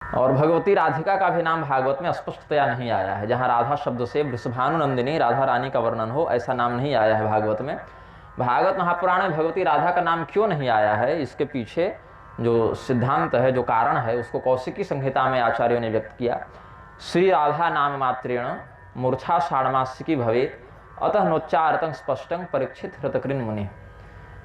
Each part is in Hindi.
और भगवती राधिका का भी नाम भागवत में स्पष्टतया नहीं आया है। जहाँ राधा शब्द से वृषभानुनंदिनी राधा रानी का वर्णन हो, ऐसा नाम नहीं आया है भागवत में। भागवत महापुराण में भगवती राधा का नाम क्यों नहीं आया है, इसके पीछे जो सिद्धांत है, जो कारण है, उसको कौशिकी संहिता में आचार्यों ने व्यक्त किया। श्री राधा नाम मात्रेण मूर्छा षाण्मासिकी भवेत अतः नोच्चारतं स्पष्टं परीक्षित हृतकृन मुनि।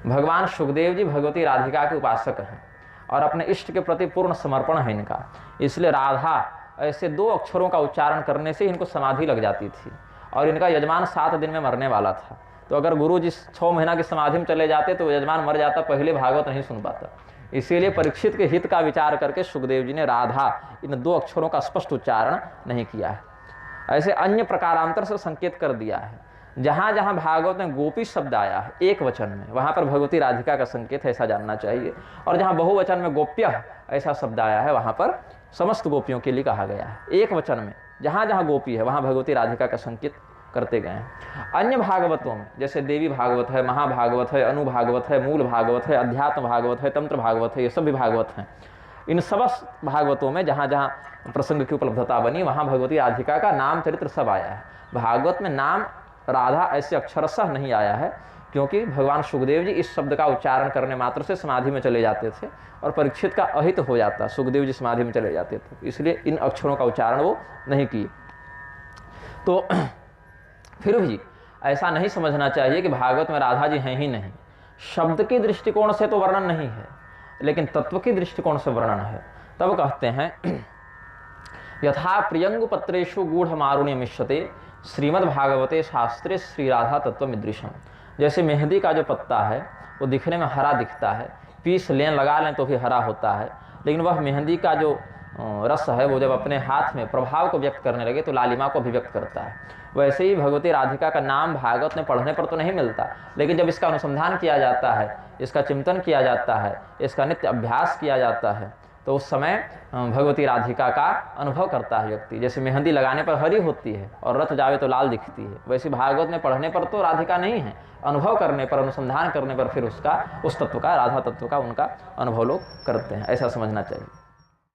भगवान सुखदेव जी भगवती राधिका के उपासक हैं और अपने इष्ट के प्रति पूर्ण समर्पण है इनका, इसलिए राधा ऐसे 2 अक्षरों का उच्चारण करने से इनको समाधि लग जाती थी और इनका यजमान 7 दिन में मरने वाला था। तो अगर गुरु जी 6 महीना की समाधि में चले जाते तो यजमान मर जाता, पहले भागवत नहीं सुन पाता। इसीलिए परीक्षित के हित का विचार करके सुखदेव जी ने राधा इन 2 अक्षरों का स्पष्ट उच्चारण नहीं किया है। ऐसे अन्य प्रकारांतर से संकेत कर दिया है। जहाँ जहाँ भागवत में गोपी शब्द आया है एक वचन में, वहाँ पर भगवती राधिका का संकेत है, ऐसा जानना चाहिए। और जहाँ बहुवचन में गोप्य ऐसा शब्द आया है, वहाँ पर समस्त गोपियों के लिए कहा गया है। एक वचन में जहाँ जहाँ गोपी है वहाँ भगवती राधिका का संकेत करते गए हैं। अन्य भागवतों में जैसे देवी भागवत है, महाभागवत है, अनुभागवत है, मूल भागवत है, अध्यात्म भागवत है, तंत्र भागवत है, ये सभी भागवत हैं। इन सब भागवतों में जहाँ जहाँ प्रसंग की उपलब्धता बनी वहाँ भगवती राधिका का नाम चरित्र सब आया है। भागवत में नाम राधा ऐसे अक्षरशः नहीं आया है, क्योंकि भगवान सुखदेव जी इस शब्द का उच्चारण करने मात्र से समाधि में चले जाते थे और परीक्षित का अहित हो जाता, सुखदेव जी समाधि में चले जाते थे, इसलिए इन अक्षरों का उच्चारण वो नहीं किए। तो फिर भी ऐसा नहीं समझना चाहिए कि भागवत में राधा जी हैं ही नहीं। शब्द के दृष्टिकोण से तो वर्णन नहीं है, लेकिन तत्व के दृष्टिकोण से वर्णन है। तब कहते हैं यथा प्रियंगु पत्रेषु गूढ़ मारुण्य मिश्यते श्रीमद्भागवते शास्त्रे श्री राधा तत्वमिदृशम। जैसे मेहंदी का जो पत्ता है वो दिखने में हरा दिखता है, पीस लें लगा लें तो भी हरा होता है, लेकिन वह मेहंदी का जो रस है वो जब अपने हाथ में प्रभाव को व्यक्त करने लगे तो लालिमा को अभिव्यक्त करता है। वैसे ही भगवती राधिका का नाम भागवत में पढ़ने पर तो नहीं मिलता, लेकिन जब इसका अनुसंधान किया जाता है, इसका चिंतन किया जाता है, इसका नित्य अभ्यास किया जाता है, तो उस समय भगवती राधिका का अनुभव करता है व्यक्ति। जैसे मेहंदी लगाने पर हरी होती है और रच जावे तो लाल दिखती है, वैसे भागवत में पढ़ने पर तो राधिका नहीं है, अनुभव करने पर, अनुसंधान करने पर फिर उसका, उस तत्व का, राधा तत्व का उनका अनुभव लोग करते हैं। ऐसा समझना चाहिए।